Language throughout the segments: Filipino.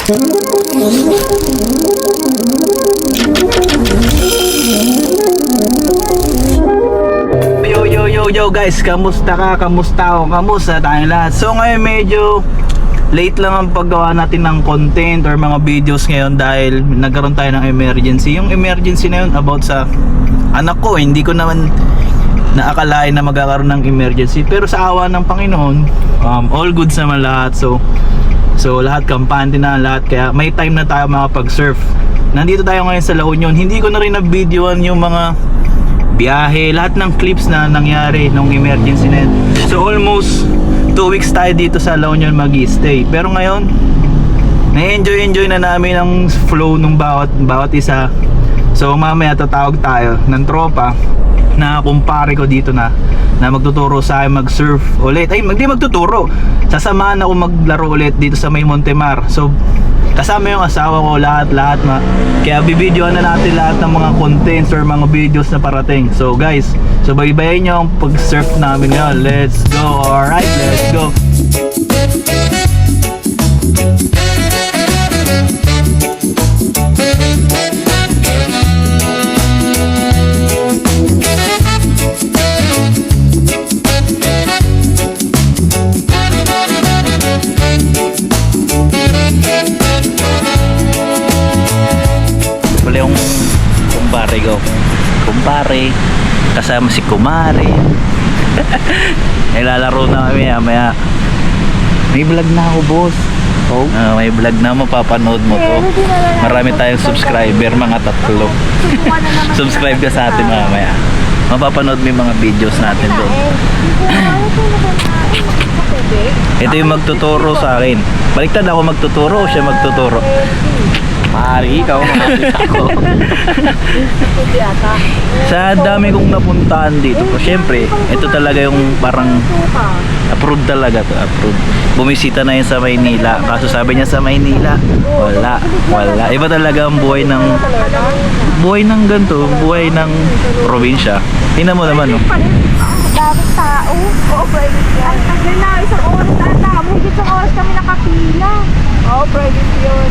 Yo guys, kamusta ka? Kamusta ako? Kamusta tayong lahat? So ngayon medyo late lang ang paggawa natin ng content or mga videos ngayon dahil nagkaroon tayo ng emergency. Yung emergency na yun about sa anak ko. Hindi ko naman naakalain na magkakaroon ng emergency, pero sa awa ng Panginoon, all goods naman lahat. So lahat kampante na lahat, kaya may time na tayo makapag-surf. Nandito tayo ngayon sa La Union. Hindi ko na rin na-videoan yung mga biyahe, lahat ng clips na nangyari nung emergency na yun. So almost 2 weeks tayo dito sa La Union mag-stay. Pero ngayon, na-enjoy na namin ang flow nung bawat isa. So mamaya tatawag tayo ng tropa na kumpare ko dito na magtuturo sa akin mag-surf ulit. Ay, hindi magtuturo. Sasamahan ako maglaro ulit dito sa may Montemar. So kasama yung asawa ko, lahat kaya bibidyoan na natin lahat ng mga contents or mga videos na parating. So guys, so baybayin nyo ang pag-surf namin ngayon. Let's go. Alright, let's go. Yung kumpare kasama si kumare. Naglalaro na kami maya. May vlog na ako, boss. May vlog na, mapapanood mo to. Marami tayong subscriber, mga 3. Subscribe ka sa atin mamaya. Mapapanood mo yung mga videos natin doon. Ito yung magtuturo sa akin. Baliktad ako magtuturo o siya magtuturo? Mari, ikaw ako. Sa dami kong napuntahan dito, syempre ito talaga yung parang approved talaga to, approved. Bumisita na yun sa Maynila, kaso sabi niya sa Maynila wala. Iba talaga ang buhay ng ganito, buhay ng probinsya. Tingnan mo naman, no? Daming tao. Oo, pwede yan. Tagal na, isang oras na damo. Isang oras kami nakapila. Oo, pwede yun.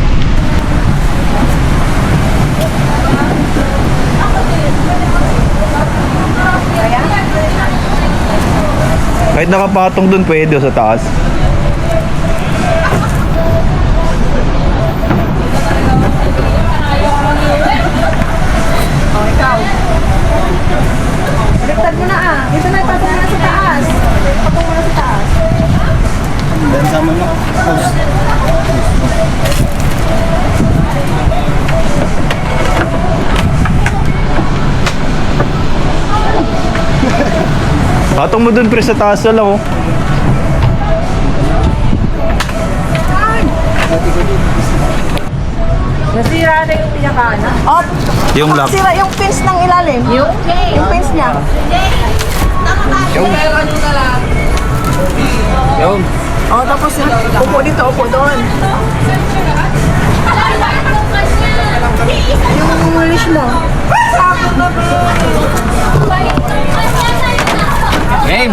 Kahit nakapatong dun pwede sa taas. Ikaw. Baliktad mo na ah. Dito na, patong mo na sa taas. Patong mo na sa taas. Dan sama na. Patong mo dun pre sa taas na lang, oh. Nasira na yung pinakana. Oh, Yung lock. nasira yung pins ng ilalim. Yung pins niya. Yung. Oh, tapos upo dito, upo doon. Yung leash mo. Game.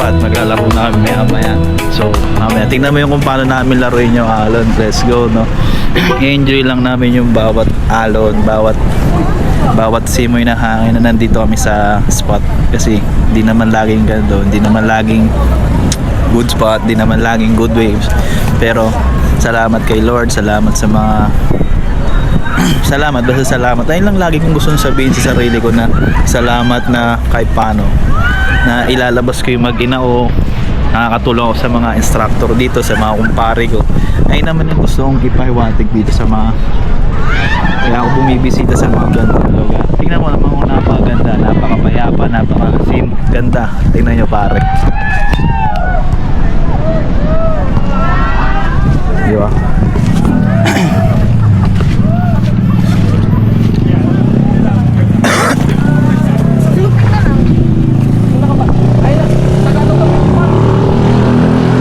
Maglalaro na kami maya. So mamaya tingnan mo yung kung paano namin laruin yung alon. Let's go, no? Enjoy lang namin yung bawat alon, bawat simoy ng hangin na nandito kami sa spot. Kasi di naman laging ganito, di naman laging good spot, di naman laging good waves. Pero salamat kay Lord, salamat sa mga salamat, basta salamat. Ayun lang lagi kong gusto sabihin sa sarili ko, na salamat na kahit paano na ilalabas ko yung mag-ina o nakakatulong ako sa mga instructor dito, sa mga kumpare ko. Ayun naman yung gusto kong ipahiwatig dito sa mga Kaya ako bumibisita sa mga ganitong lugar. Tingnan mo naman kung napakaganda, napakapayapa, napakasim, ganda. Tingnan nyo pare. Di ba?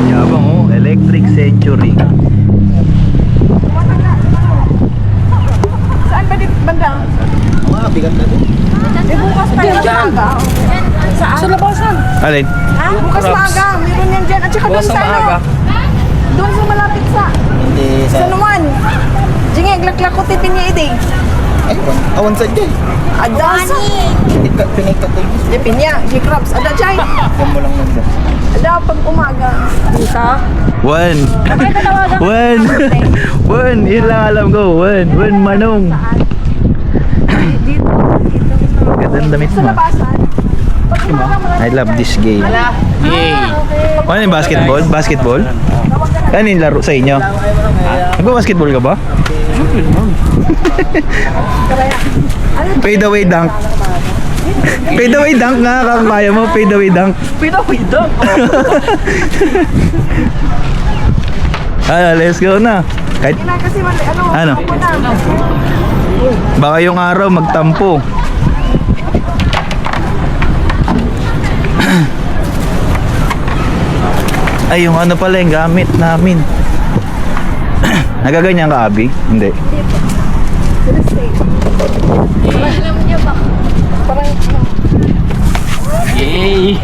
Yabang oh, Electric Century. Saan ba dito banda? Mga bigat na din. Bukas tayo maaga. Saan? Sa labasan. Alin? Ha? Bukas maaga. Meron yan dyan. At saka doon Bukas sa na ano. maaga. Doon sa malapit sa. Hindi Sa Numan. Jingeg, laklak ko tipin niya ide. Ay, awan sa dyan. Adasa. Pinikat tayo. Tipin niya. G-Crabs. Ada chay. Huwag mo lang nanda. Ada pag umaga. Dito? One. One. One. Yun lang alam ko. One. One manong. Dito. Ganda ng damit Sa mo. labasan. Pag umaga mo lang. I love this game. Yay! Ano yung basketball? Basketball? Ano yung laro sa inyo? Nagba-basketball ka ba? Fade away dunk. Fade away dunk nga, kaya mo, fade away dunk. Pino, pino! Let's go na. Kahit, Hindi na kasi ano. Ano? Ako na. baka yung araw magtampo. Ay, yung ano pala yung gamit namin. Nagaganyan ka, Abi? Hindi. Alam niya ba? Parang Yay!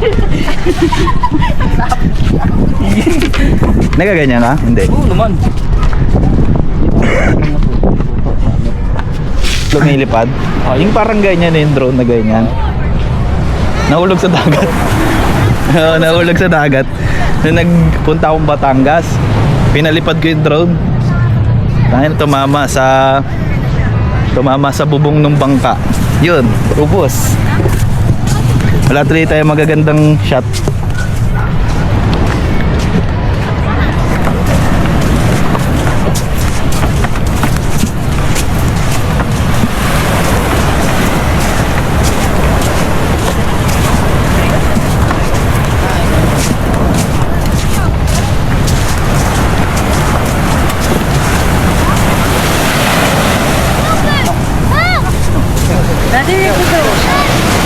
Nagaganyan ka? Hindi. Oo naman. Lumilipad? Yung parang ganyan yung drone na ganyan. Nahulog sa dagat. Oo, nahulog sa dagat. Nung nagpunta akong Batangas, pinalipad ko yung drone. Dahil tumama sa bubong ng bangka. Yun, ubos. Wala tuloy tayo magagandang shot.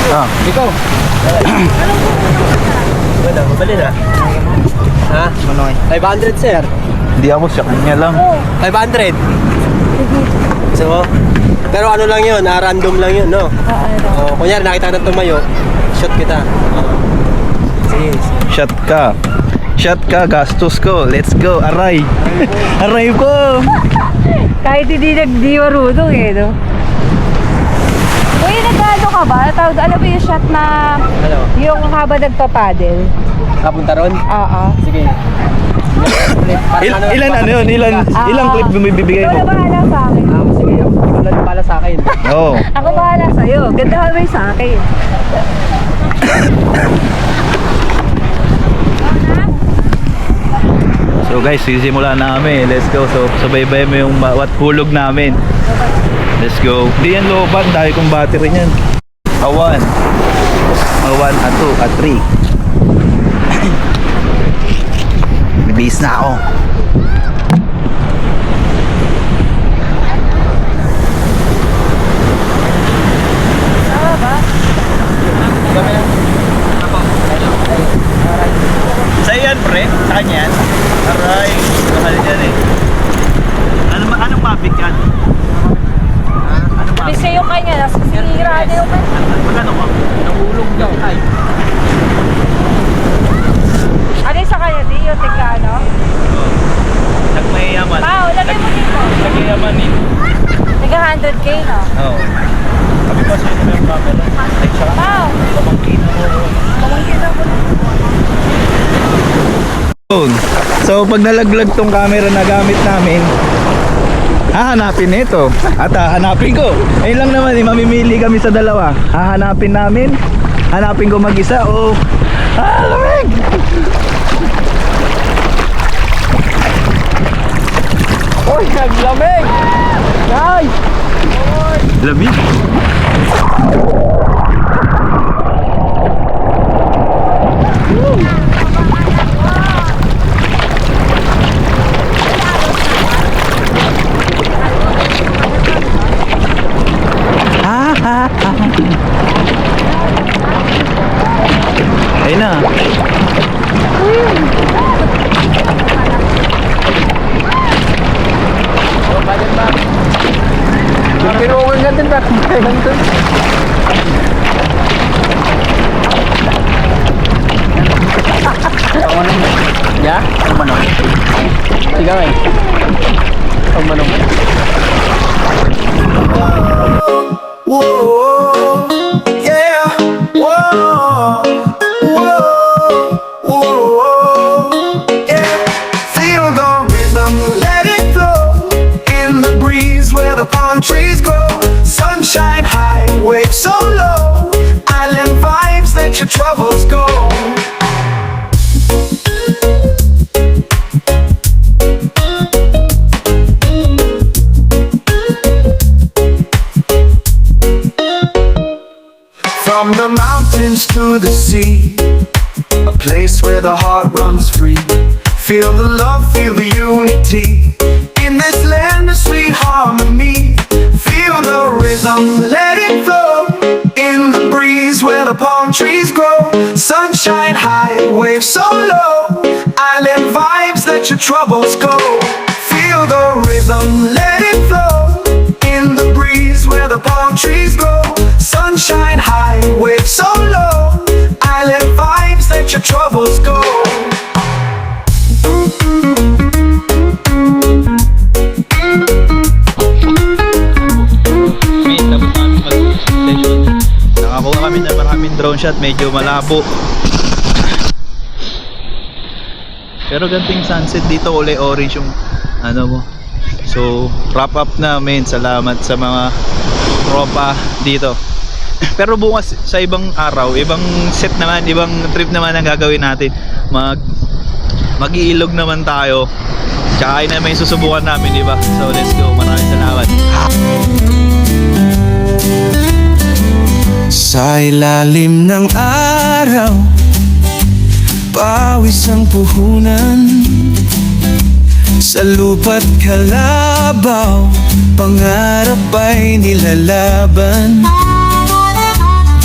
Ah, Ikaw. Wala, mabali na. Ha? Manoy. 500 sir. Hindi ako shock niya lang. 500. So, pero ano lang yun, random lang yun, no? Oo. Kunyari, nakita ka na tumayo, shot kita. Sige. Shot ka. Shot ka, gastos ko. Let's go, aray. Aray ko. kahit hindi di marunong eh, no? Uy, nag-ano ka ba? Tawag, alam mo yung shot na Ano? yung habang nagpa-paddle? Kapunta ron? Oo. Sige. Ilan ano yun? Ilang clip bumibigay Ikaw mo? na bahala sa akin. Sige, ikaw lang pala sa akin. Oo. Ako bahala sa'yo. Ganda ka may sa akin. So guys, sisimula namin. Let's go. So sabay-bay mo yung bawat hulog namin. Let's go. Di yan lobat dahil kung battery niyan. A 1, a 2, a 3. Bibis na ako. Sa'yo yan, pre? Sa kanya yan? Aray, mahal yan eh. Anong mapit yan? Anong Sabi mapit? sa'yo kanya, nasisira na yung Magkano ka? Nahulog daw. Ay. Ano yung sa kanya? Di yung tigla, no? Nagmayaman. Pao, lagay mo dito. Nagmayaman eh. Nagka 100k, no? Oo. Sabi pa sa'yo na yung camera. Ay, siya ka. Pao, Pamangkin mo. pamangkita ko na. So pag nalaglag tong camera na gamit namin, hahanapin nito at hahanapin ko. Ayun lang naman, mamimili kami sa dalawa. Hahanapin namin, hanapin ko mag-isa o lamig! Uy, naglamig! Guys! Lamig. Ayun na. Pinuwan natin ba? Ya? Ang manong. Sigaw eh. Ang manong. Whoa, yeah, whoa, whoa, whoa, yeah. Feel the rhythm, let it flow in the breeze where the palm trees grow. Sunshine high, waves so low. Island vibes, let your troubles go. From the mountains to the sea, a place where the heart runs free. Feel the love, feel the unity. In this land of sweet harmony. Feel the rhythm, let it flow. In the breeze where the palm trees grow. Sunshine high, waves so low. Island vibes, let your troubles go. Feel the rhythm, let it flow. In the breeze where the palm trees grow. Sunshine high, waves so low. Island vibes, let your troubles go. Nakakuha kami na maraming drone shot, medyo malabo. Pero ganting sunset dito, kulay orange yung ano mo. So, wrap up namin. Salamat sa mga tropa dito. Pero bukas sa ibang araw, ibang set naman, ibang trip naman ang gagawin natin. Mag-iilog naman tayo. Tsaka yun naman yung susubukan namin, di ba? So, let's go. Maraming salamat. Sa ilalim ng araw, pawis ang puhunan. Sa lupa't kalabaw, pangarap ay nilalaban.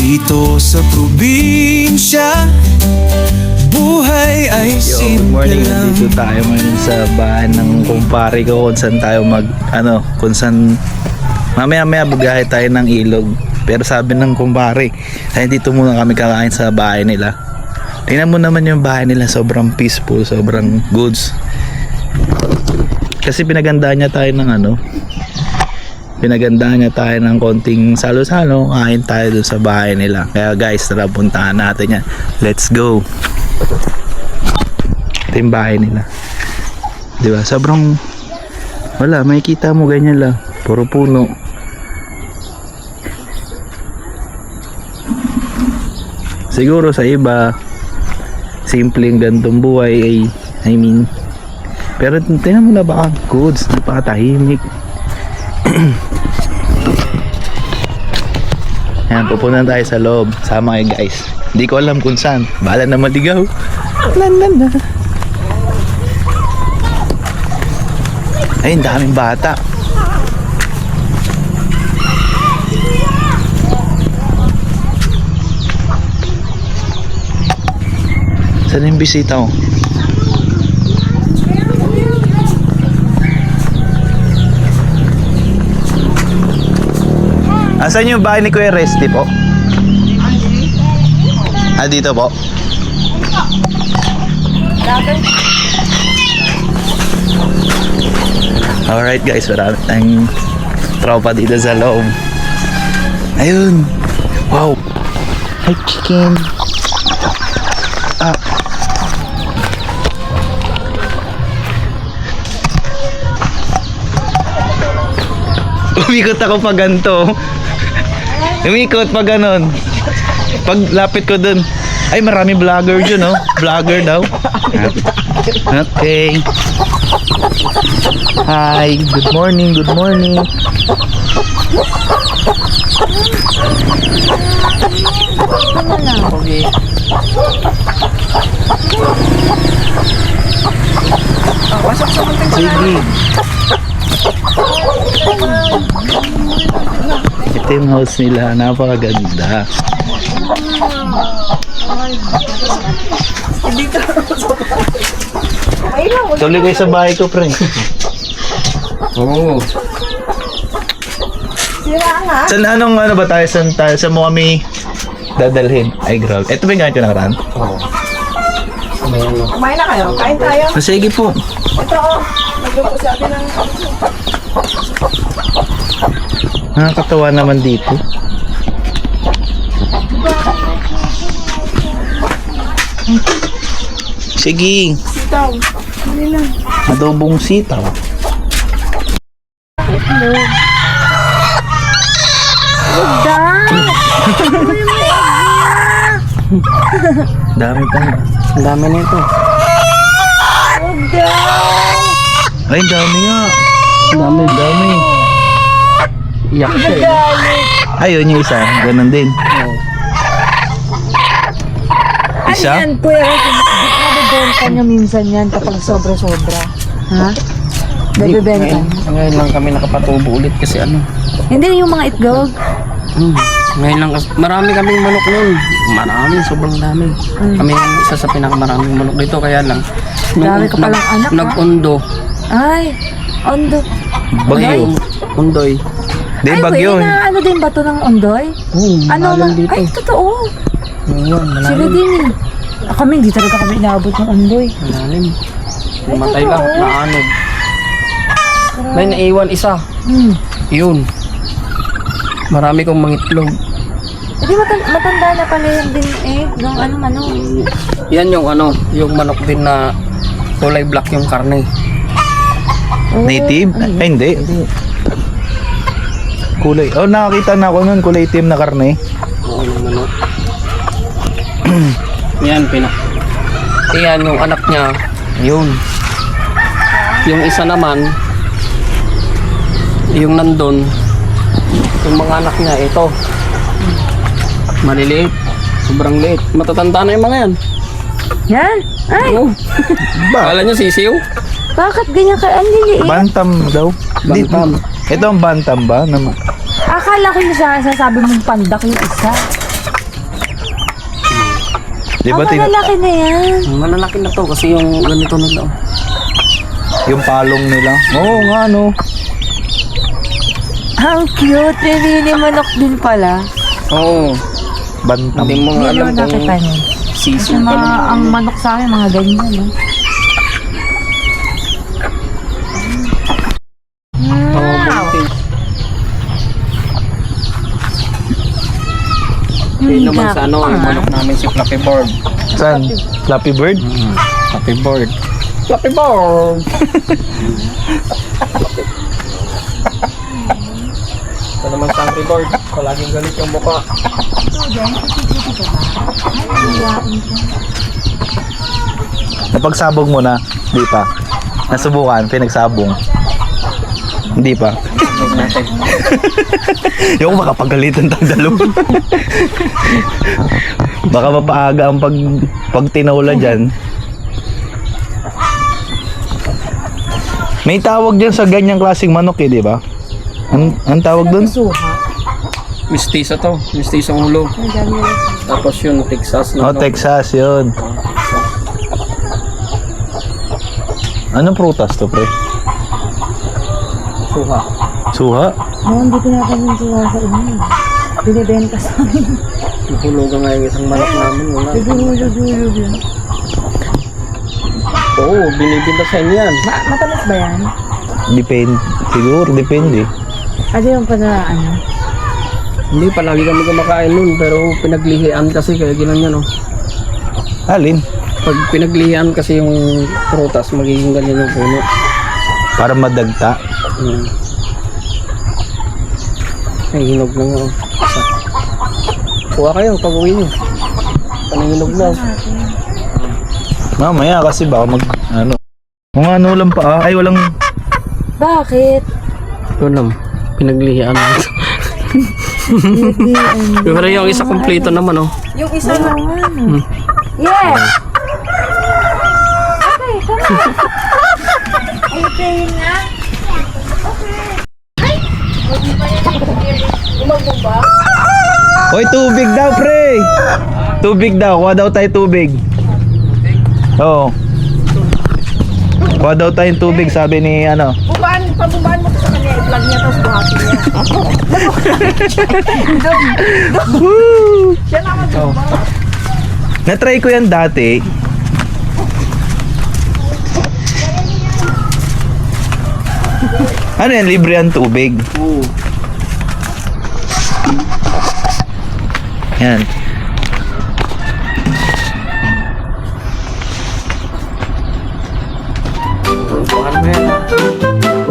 Dito sa probinsya, buhay ay Yo, good simple morning. lang. Nandito tayo ngayon sa bahay ng kumpare ko kung saan tayo kung saan mamaya bugahe tayo ng ilog. Pero sabi ng kumpare, ay dito muna kami kakain sa bahay nila. Tingnan mo naman yung bahay nila, sobrang peaceful, sobrang goods. Kasi pinagandaan niya tayo ng konting salo-salo, kain tayo dun sa bahay nila. Kaya guys, tara puntahan natin yan. Let's go. Ito yung bahay nila, diba? Sobrang wala, makikita mo ganyan lang, puro puno. Siguro sa iba simpleng gantong buhay pero tingnan mo na baka goods, napakatahimik. Yan, pupunta tayo sa loob. Sama kayo guys. Hindi ko alam kung saan. Bahala na maligaw. Lan. Ay, ang daming bata. Saan yung bisita ko? Asan yung bahay ni Kuya Resty po? Dito po. Alright guys, marami tayong tropa dito sa loob. Ayun. Wow. Hi chicken. Umikot ako pag ganito. Umikot pag ganon. Pag lapit ko dun, ay marami vlogger dyan, oh. Vlogger daw. Okay. Hi, good morning, good morning. Okay. Sige. Ito yung house nila, napakaganda. Tuloy kayo sa bahay ko, pre. Oo. Saan anong ano ba tayo? Sa mo kami dadalhin? Ay, grabe. Ito ba yung ganito nakaraan? Oo. May ano. Kumain na kayo? Kain tayo. Sige po. Ito oh. Nagluto si ate ng... Nakakatawa naman dito. Sige. Sitaw. Hindi lang. Adobong sitaw. Dami pa. Ang dami nito. Ay, dami nga. Dami, dami. Iyak siya eh. Ayun yung isa. Ganun din. Isa? Yan, kuya. Bebenta nyo minsan yan kapag sobra-sobra. Ha? Bebenta. Ngayon lang kami nakapatubo ulit kasi ano. Hindi, yung mga itlog. Ngayon lang kasi marami kaming manok nun. Marami, sobrang dami. Kami ang isa sa pinakamaraming manok dito kaya lang. Dami ka palang anak, ha? Nag-undo. Ay, ondo. Bagyo. Undoy. Di, Ay, bagyo. kuya, na ano din ba to ng ondoy? Ano malalim man? dito. Ay, totoo. Ngayon, Sila malalim. din eh. Kami, hindi talaga kami inaabot ng ondoy. Malalim. Ay, Matay totoo. lang, naanod. May naiwan isa. Yun. Marami kong mangitlog. Hindi, matanda na pala yun din eh. Yung ano. Yan yung ano, yung manok din na kulay black yung karne. Oh, Native? Ay, hindi. Kulay. Oh, nakakita na ako nun. Kulay itim na karne. Oo, yung manok. Yan, yan yung anak niya. Yun. Yung isa naman, yung nandun, yung mga anak niya, ito. Maliliit. Sobrang liit. Matatanda na yung mga yan. Yan? Ay, Oo. Kala niyo sisiw? bakit ganyan ka? Ang liliit. Bantam daw. Di- Bantam. Ito ang bantam ba? Akala ko yung sasabi mong pandak yung isa. Di ba Ang malalaki na yan. Malalaki na to kasi yung ganito nila. yung palong nila? Oo nga, no. Ang cute. Pinili manok din pala. Oo. Bantam. Hindi mo Hindi alam naman nakita kung niyo. sisiw Yung pa mga, lang. ang manok sa akin, mga ganyan. No? Oo, Wow. bunting. Yun naman sa ano, yung manok namin si Fluffy Bird. Saan? Flappy Bird? Fluffy Bird. Fluffy Bird! Ito naman sa Fluffy Bird. Palaging galit yung mukha. Napagsabog mo na? Di pa. Nasubukan, pinagsabong. Hindi pa. Huwag natin. Yung makapagalitan tang dalawa. Baka mapaaga ang pag tinawla dyan. May tawag dyan sa ganyang klaseng manok eh, di ba? Ang tawag dun? Suha. Mistisa to. Mistisa ulo. Tapos yun, Texas na. Oh, Texas, yun. Anong prutas to, pre? Suha. Suha? Oo, hindi ko natin yung suha sa inyo. Binibenta sa amin. Nahulugan nga yung isang manok namin. Wala. Nagulog-ulog yun. Oo, binibinta sa inyo yan. Matamis ba yan? Depende. Siguro, depende. Ano yung pa na ano? Hindi, palagi kami kumakain nun. Pero pinaglihian kasi kaya ginanyan oh. Alin? Pag pinaglihian kasi yung prutas, magiging ganyan yung puno. Para madagta. Ay, hinog na nga oh. Isa. Kuha kayo pag uwi nyo. Panahinog na. Mamaya kasi baka mag, ano, Kung ano lang pa ay walang... Bakit? Wala, pinaglihian mo. Pero yung isa kompleto naman, oh. Yung isa na. Yeah. Okay, come on. Are you playing na? Hoy, tubig daw, pre! Tubig daw, kuha daw tayo tubig. Oo. Kuha daw tayong tubig, sabi ni ano. Pabubaan mo sa kanya, i-vlog niya, tapos buhatin niya. Woo! Siya naman Oh. Na-try ko yan dati. Ano yan, libre ang tubig? Oo. Yan. Bukan mo yan.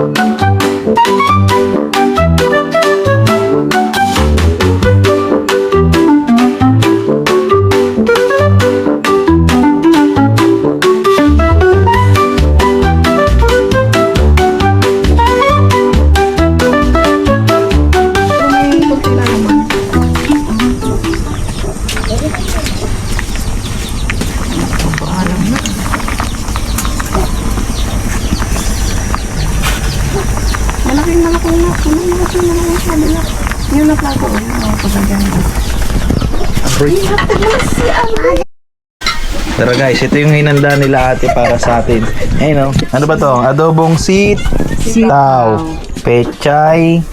Pero guys, ito yung hinanda nila ate para sa atin. Ayun, oh. Ano ba to? Adobong sitaw, pechay,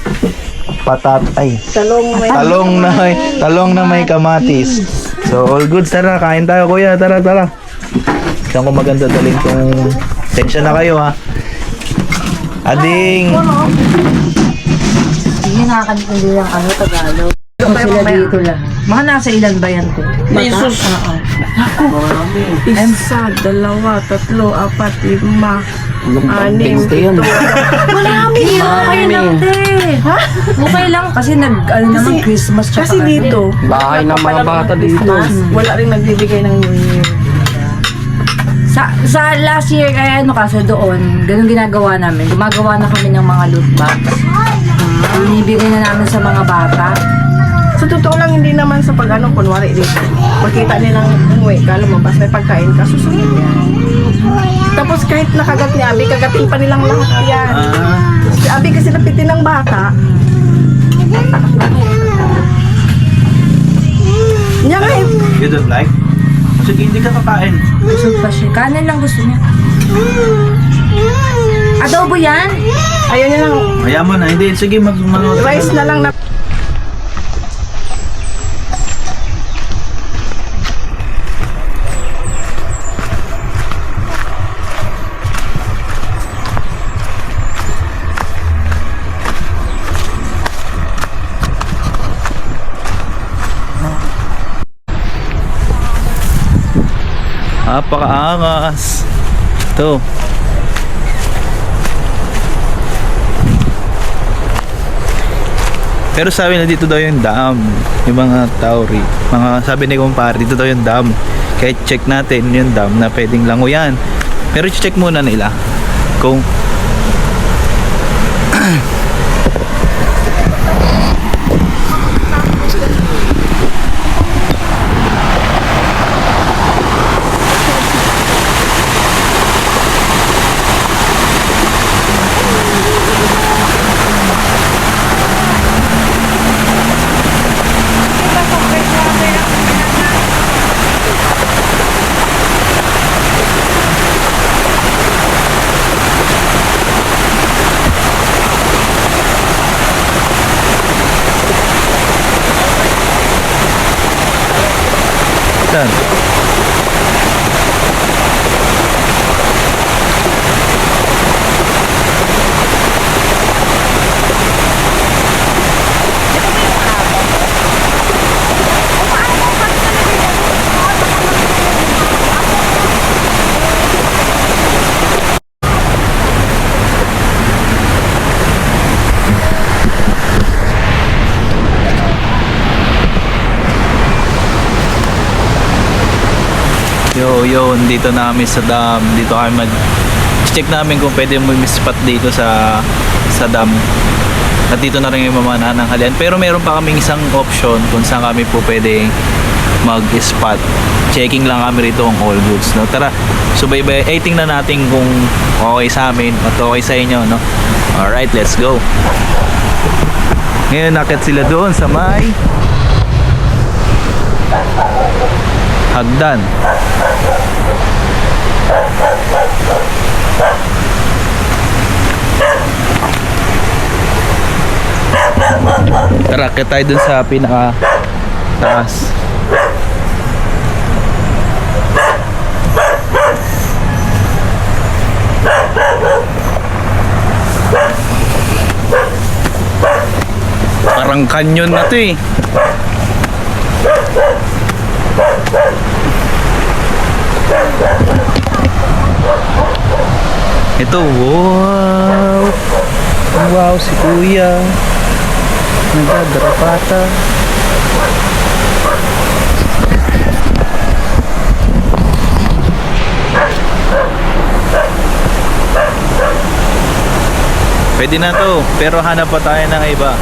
patatay, talong na may kamatis. So all good, tara, kain tayo kuya, tara. Saan ko maganda dalhin kung tensya na kayo ha. Ading. Hindi nakakantindi lang ano, Tagalog. Sila dito lang. Mga nasa ilan ba yan ko? Jesus! Isa, dalawa, tatlo, apat, lima, anim, Yan. Marami! Okay lang, te. Ha? Okay lang kasi ano naman Christmas tsaka Kasi dito, Bahay ng mga bata dito. wala rin nagbibigay ng New Year. Sa last year kaya ano kasi doon, ganun ginagawa namin. Gumagawa na kami ng mga loot box. Binibigay na namin sa mga bata. Sa totoo lang, hindi naman sa pag-ano, kunwari dito. Pagkita nilang umuwi ka, lumabas, may pagkain ka, susunod yan. Tapos kahit nakagat ni Abi, kagatin pa nilang lahat yan. Si Abi kasi napitin ng bata. Niya nga eh. You don't like? Sige, hindi ka kakain. Busog pa siya. Kanin lang gusto niya. Adobo yan? Ayaw niya lang, Kaya mo na, hindi. Sige, rice na lang na. Napakaangas. Ito. Pero sabi na dito daw yung dam. Yung mga tauri. Sabi ni kumpare, dito daw yung dam. Kaya check natin yung dam na pwedeng languyan. Pero check muna nila kung saan? Yo, dito na kami sa dam. Dito kami check namin kung pwede mo spot dito sa dam. At dito na rin yung mamanahan ng halian. Pero meron pa kaming isang option kung saan kami po pwede mag-spot. Checking lang kami rito ang all goods, no? Tara, subaybay, tingnan natin kung okay sa amin at okay sa inyo, no? Alright, let's go. Ngayon, nakit sila doon sa may hagdan. Tara, akit tayo dun sa pinaka taas. Parang canyon na to eh. Ito, wow. Wow, si Kuya nagdadrapata. Pwede na to, pero hanap pa tayo ng iba.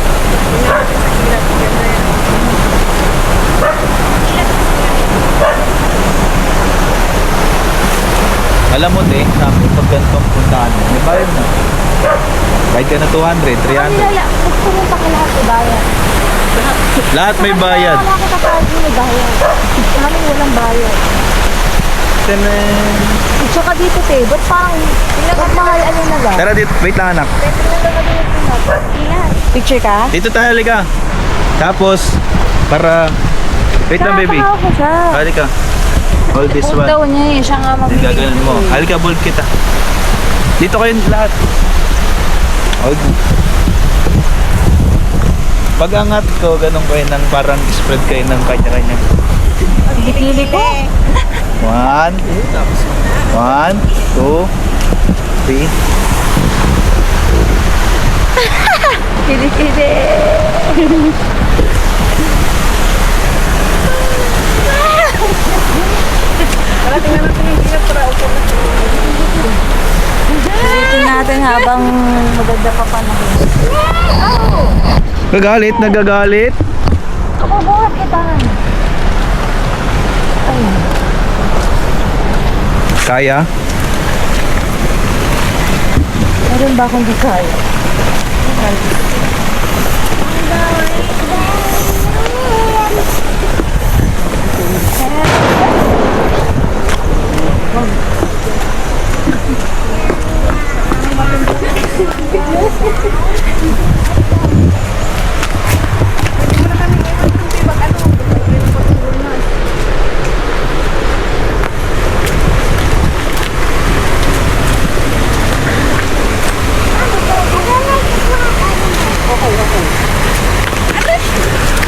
Alam mo din, sabi pag ganitong puntahan, may bayad na. Bayad ka na 200, 300. Gusto mo pa lahat may bayad. Lahat may bayad. Wala ko kapag may bayad. Kami walang bayad. Tanan. Tsaka dito te, ba't parang pinagmahal ano na ba? Tara dito, wait lang anak. Picture ka? Dito tayo, halika. Tapos, para... Wait lang baby. Nakakahawa ko siya. Halika. All this Huwag one. daw niya eh, siya nga Hindi gaganon mo. Halika, bold kita. Dito kayo lahat. Hold. Pag angat ko, ganun kayo ng parang spread kayo ng kanya-kanya. Pili ko. 1, 2, 3. Kili-kili. Pilitin natin habang maganda pa panahon. Nagagalit, nagagalit. Kapabuhat kita. Kaya? Meron ba akong di kaya?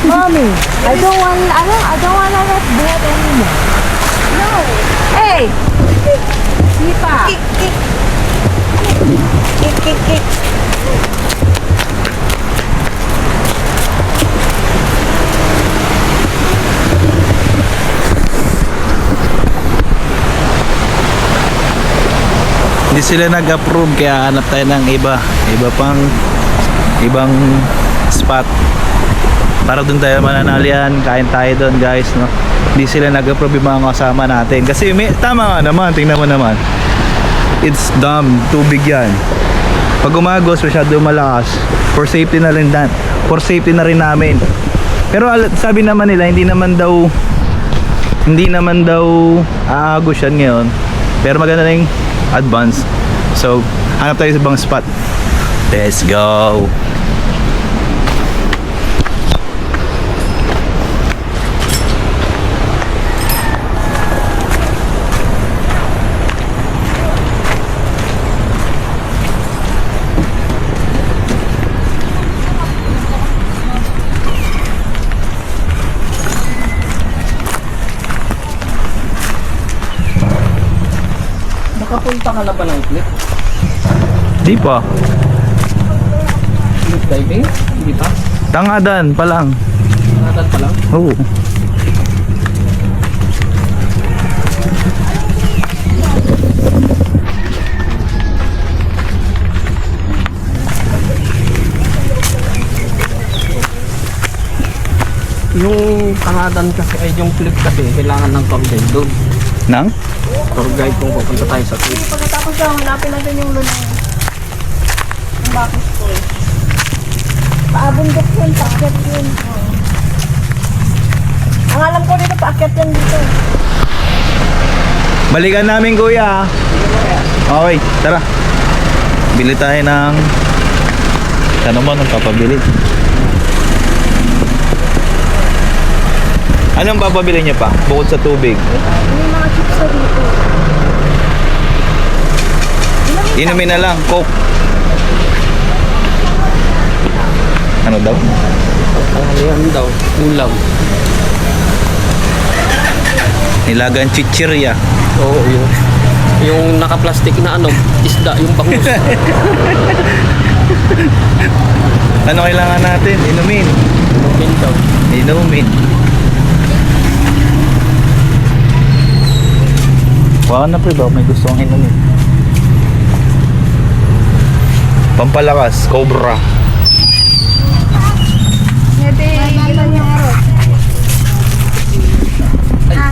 Mommy, I don't wanna let that anymore. No. Hey! Sipa! Kick, kick. Kick, kick, kick. Hindi sila nag-approve kaya hanap tayo ng ibang spot para doon tayo mananalian, kain tayo doon guys, no? Hindi sila nag-approve yung mga kasama natin kasi tama nga naman, tingnan mo naman, it's dam, tubig yan. Pag umagos masyado malakas, for safety na rin namin. Pero sabi naman nila hindi naman daw aagos yan ngayon, pero maganda na yung advance. So hanap tayo sa ibang spot. Let's go. Nakapunta ka na ba ng cliff? Di pa. Cliff diving? Hindi pa? Tangadan pa lang. Natal pa lang? Oo. Yung Canadian kasi ay yung clip kasi kailangan ng tour guide doon. Nang? Tour guide kung pupunta tayo sa clip. Pagkatapos daw, hanapin natin yung lunay. Ang bakit ko. Paabundok yun, paakyat yun. Ang alam ko dito, paakyat yan dito. Balikan namin kuya. Okay, tara. Bili tayo ng... Ano mo nang papabili? Anong papabili niya pa? Bukod sa tubig. May mga chips na dito. Inumin na lang, Coke. Ano daw? Ano daw? Ulam. Nilagang chichirya. Oo, yun. Yung naka-plastic na ano, isda, yung bangus. Ano kailangan natin? Inumin. Yun daw. Inumin. Wala na pre ba? May gusto kong inumin. Pampalakas, Cobra. Maybe, ilan yung araw? Ah.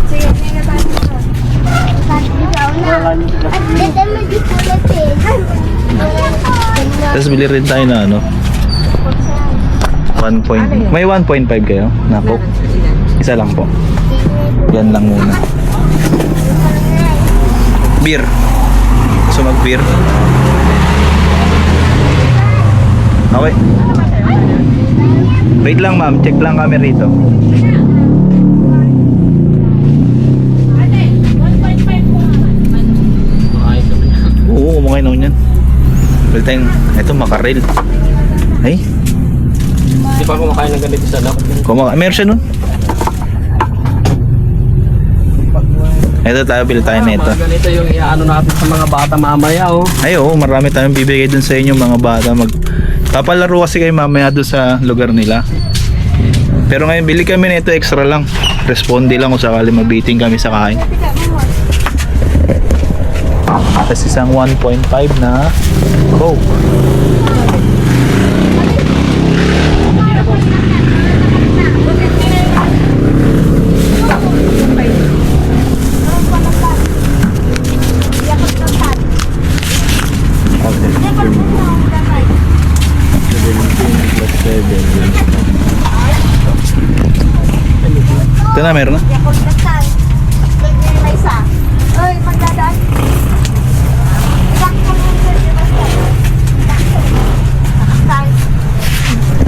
Sige, may nabasa ko. Ikaw na. At ganda mo di kulat eh. Tapos bili rin tayo na ano? 1 point. May 1.5 kayo na Coke? Isa lang po. Yan lang muna. Beer. Gusto mag-beer? Okay. Wait lang ma'am, check lang kami rito. Ay, sabi niya. Oo, kumakain ako niyan. Wait tayong, ito makarel. Ay, Di pa kumakain ng ganito sa dapat. meron siya nun. Ito tayo, bili tayo na ito. Mga ganito yung iaano natin sa mga bata mamaya, oh. Ay oo, marami tayong bibigay dun sa inyo mga bata. Papalaro kasi kayo mamaya dun sa lugar nila. Pero ngayon, bili kami na ito extra lang. Responde lang kung sakali mabiting kami sa kain. Tapos isang 1.5 na Coke. Ito na, meron na. Yakult na saan? May isa. Oy, magdadaan. Sakto mo sa basta.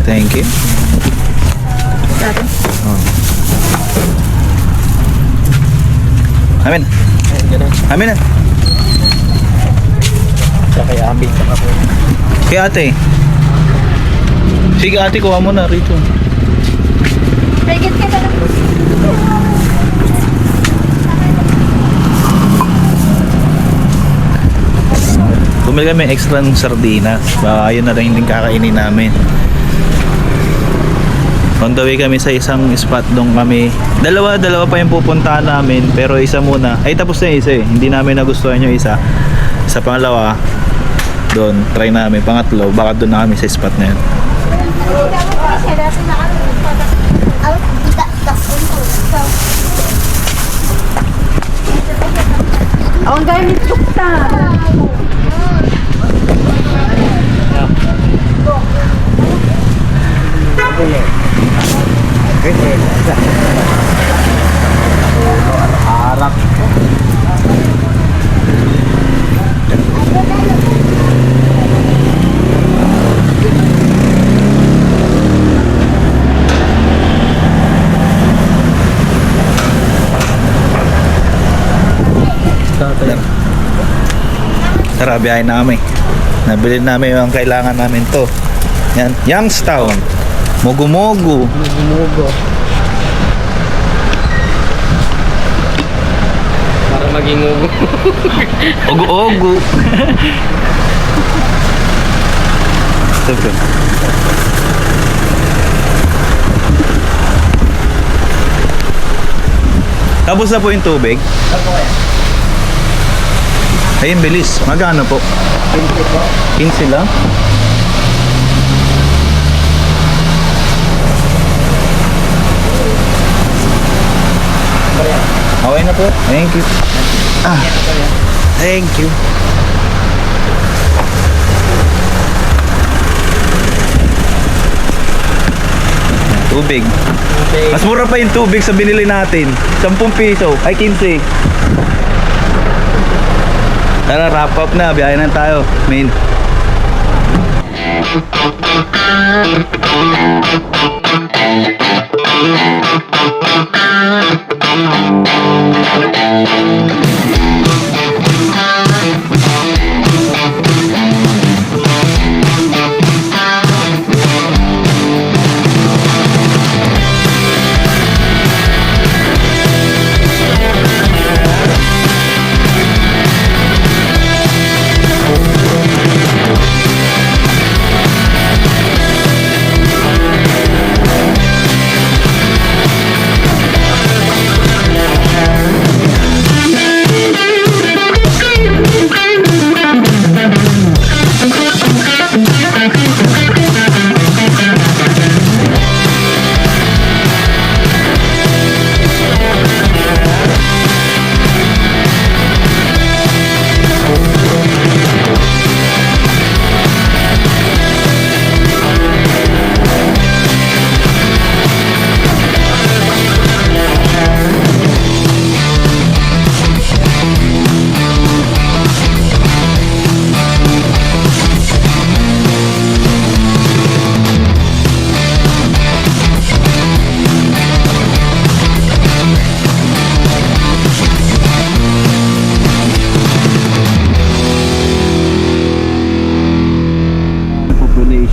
Thank you. Oh. Amin. Ayun, ganun. Amin na. Siya kay Abi, saka po. Kay ate. Sige ate, kuha mo na rito. Pagit ka na lang. Bumili kami extra ng sardinas. Baka yun na rin yung kakainin namin. On the way kami sa isang spot doon kami. Dalawa pa yung pupuntahan namin. Pero isa muna. Ay tapos na yung isa eh. Hindi namin nagustuhan yung isa. Sa pangalawa, doon. Try namin. Pangatlo, baka doon na kami sa spot na yun. Ang gamit tukta. Harap. Tara, biyahe na kami. Nabili namin yung kailangan namin to. Yan, Youngstown. Mogu-mogu. Gumugo. Para maging ugo. Ogu-ogu. Ito. Tapos na po yung tubig. Ayun, bilis. Magkano po? 15 lang? Thank you. Thank you. Tubig. Mas mura pa yung tubig sa binili natin. 10 piso. Ay, 15. Tara, wrap up na. Biyahe na tayo. Main.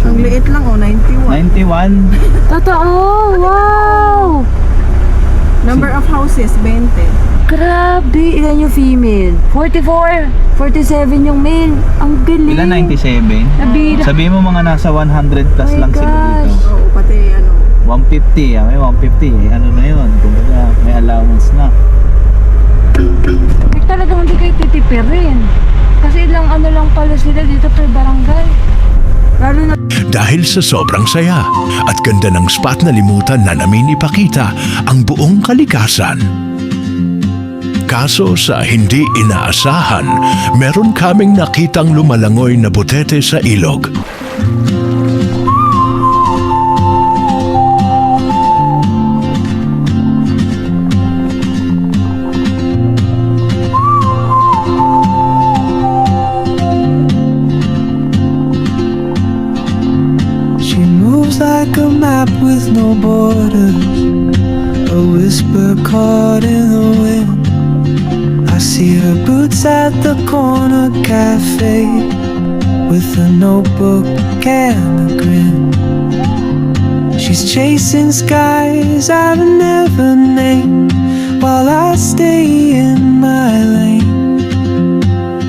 Ang liit lang, 91. 91. Totoo! Wow! Number of houses, 20. Grabe! Ilan yung female? 44! 47 yung male. Ang galing! Ilan 97? Nabira. Sabihin mo mga nasa 100 plus Oh my lang sila dito. gosh. Oo, pati ano. 150, may 150. Ano na yun? Kumbaga, may allowance na. Eh, talagang hindi kayo titipirin. Kasi ilang ano lang pala sila dito per barangay. Lalo na Dahil sa sobrang saya at ganda ng spot na limutan na namin ipakita ang buong kalikasan. Kaso sa hindi inaasahan, meron kaming nakitang lumalangoy na butete sa ilog. She moves like a map with no borders, a whisper caught in the wind. I see her boots at the corner cafe with a notebook and a grin. She's chasing skies I've never named while I stay in my lane.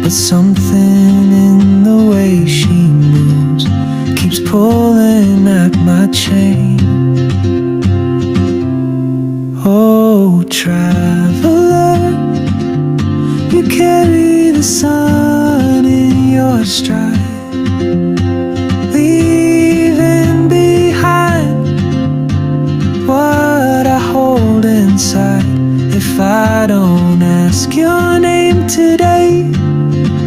But something in the way she moves keeps pulling at my chain. Oh, traveler, you carry the sun in your stride, leaving behind what I hold inside. If I don't ask your name today,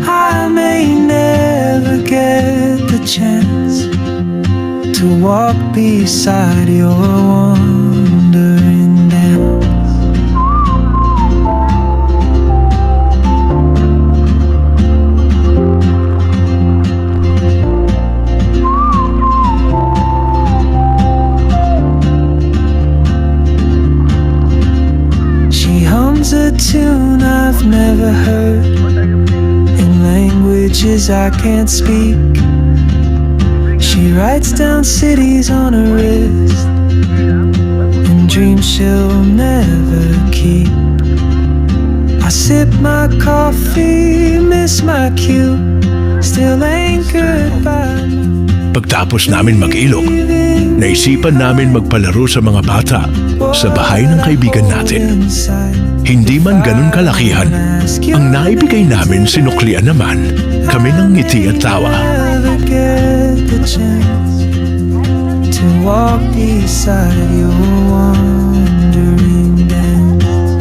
I may never get the chance to walk beside your wandering dance. She hums a tune I've never heard in languages I can't speak. She writes down cities on her wrist and dreams she'll never keep. I sip my coffee, miss my cue, still anchored by Pagtapos namin mag-ilog, naisipan namin magpalaro sa mga bata sa bahay ng kaibigan natin. Hindi man ganun kalakihan, ang naibigay namin sinuklian naman kami ng ngiti at tawa. To walk beside your wandering dance.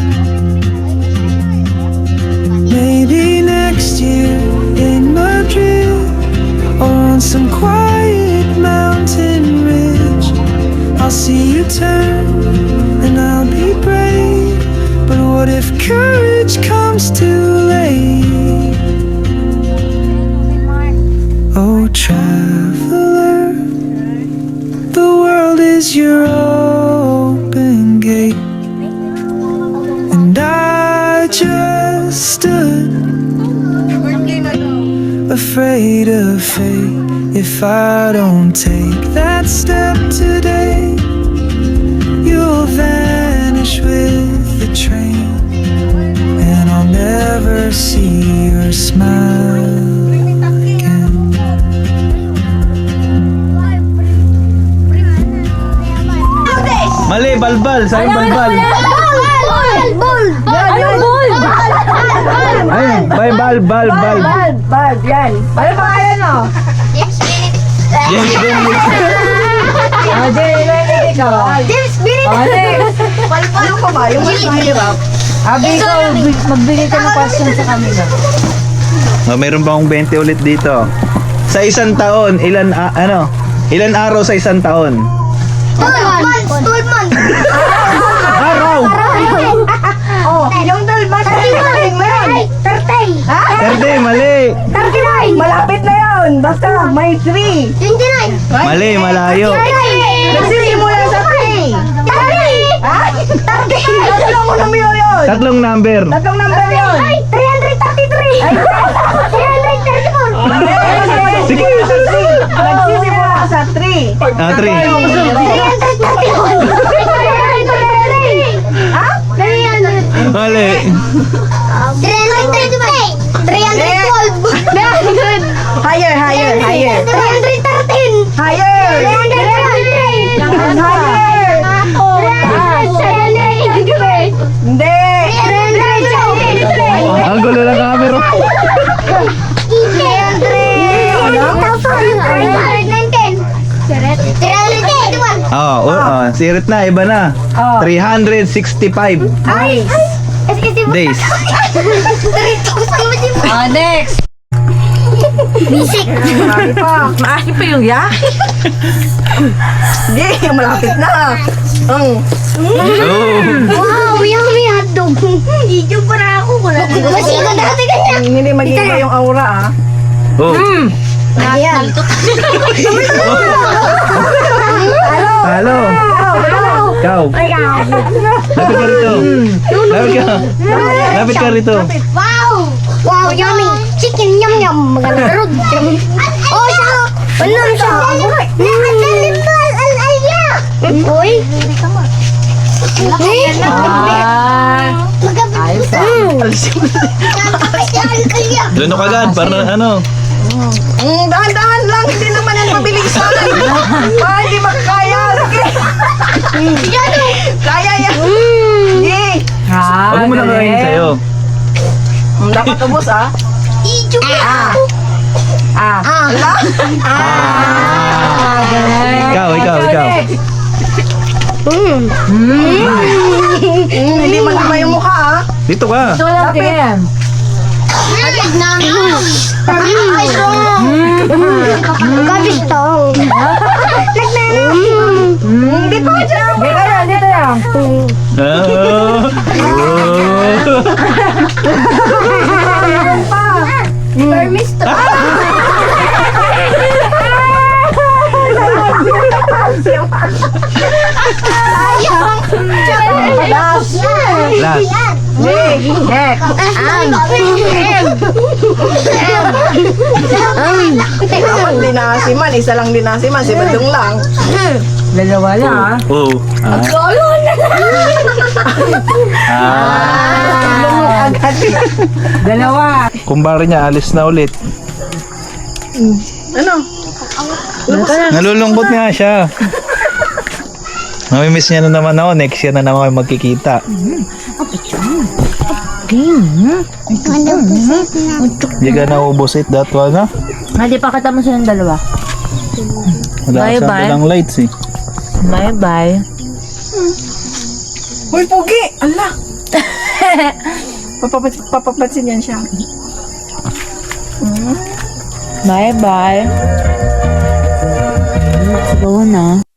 some quiet mountain ridge. I'll see you turn and I'll be brave. But what if courage comes too late? Oh, traveler, the world is your open gate. And I just stood afraid of fate. If I don't take that step today, you'll vanish with the train, and I'll never see your smile again. Mali, balbal. Sayang balbal. Ayun, bal. Bad, yan. Ano pa kaya no? James Bennett. Ah, Jenny, ikaw. James Bennett. Oh, next. Ano pa ba? Yung mas mahirap. Abi, ikaw, magbigay ka ng question sa kanila. Mayroon ba akong 20 ulit dito? Sa isang taon, ilan araw sa isang taon? 12 months. Araw! Oh, yung 12 months. 30. Ha? 30, mali. 39. Malapit na yun. Basta may 3. 29. Mali, malayo. Nagsisimula sa 3. 30. Ha? 30. Tatlong ko naman yun. Tatlong number. Tatlong number yun. 333. 334. Sige, Nagsisimula sa 3. 3. 331. Ha? Mali. 312. 312. Higher. 313. Higher. 313. Higher. Hindi. Ang gulo ng camera. 319. Sirit na, iba na. Oh. 365 Ay! days. Next. Bisik. Marami pa. Maaari pa yung ya? Hindi, malapit na. Oh. Wow, yummy hotdog. Video pa na ako. Kasi ko dati kanya. Hindi mag-iba yung aura, ah. Oh. Ayan. Halo. Ikaw. Lapit ka rito. Lapit ka rito. Wow! Wow, yummy! Chicken, yum yum! Maganda rod! Oh, siya! Ano siya? Nakatalimbal! Al-alya! Uy! Ayos Doon ka agad, para ano. Dahan-dahan lang, hindi naman yan mabilisan. Hindi makakaya. Sige. Kaya yan. Sige. Huwag mo na kakainin sa'yo. Dapat ubos, ah. Ikaw. Hindi mag-iba yung mukha, ah. Dito ka. Lapit. Gabis to. Dito dyan. Dito yan. Permis to. Last. Dapat dinasiman. Isa lang dinasiman. Si Badong lang. Dalawa lang, ah. Oh. Dalawa. Kumbari niya, alis na ulit. Ano? Nalulungkot nga siya. Namimiss niya na naman ako. Next year na naman kayo magkikita. Hindi ka naubos it, that one, ha? Hindi pa kita mo silang dalawa. Wala Bye, ka bye. sa ng lights, eh. Bye-bye. Uy, pugi! Ala! Papapansin yan siya. Bye-bye. Let's go na.